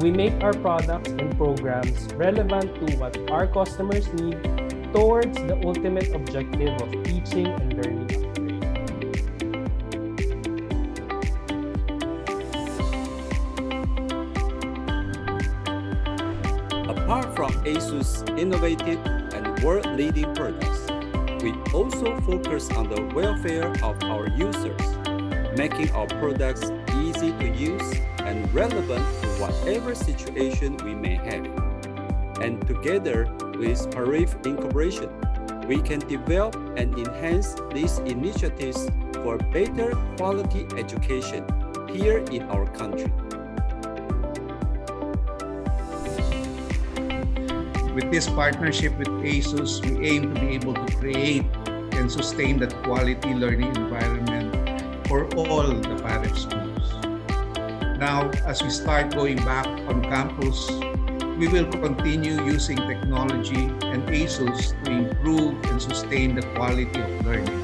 We make our products and programs relevant to what our customers need towards the ultimate objective of teaching and learning upgrade. Apart from ASUS innovative and world-leading products, we also focus on the welfare of our users, making our products easy to use and relevant to whatever situation we may have. And together with PAREF Incorporation, we can develop and enhance these initiatives for better quality education here in our country. With this partnership with ASUS, we aim to be able to create and sustain that quality learning environment for all the PAREF schools. Now, as we start going back on campus, we will continue using technology and ASUS to improve and sustain the quality of learning.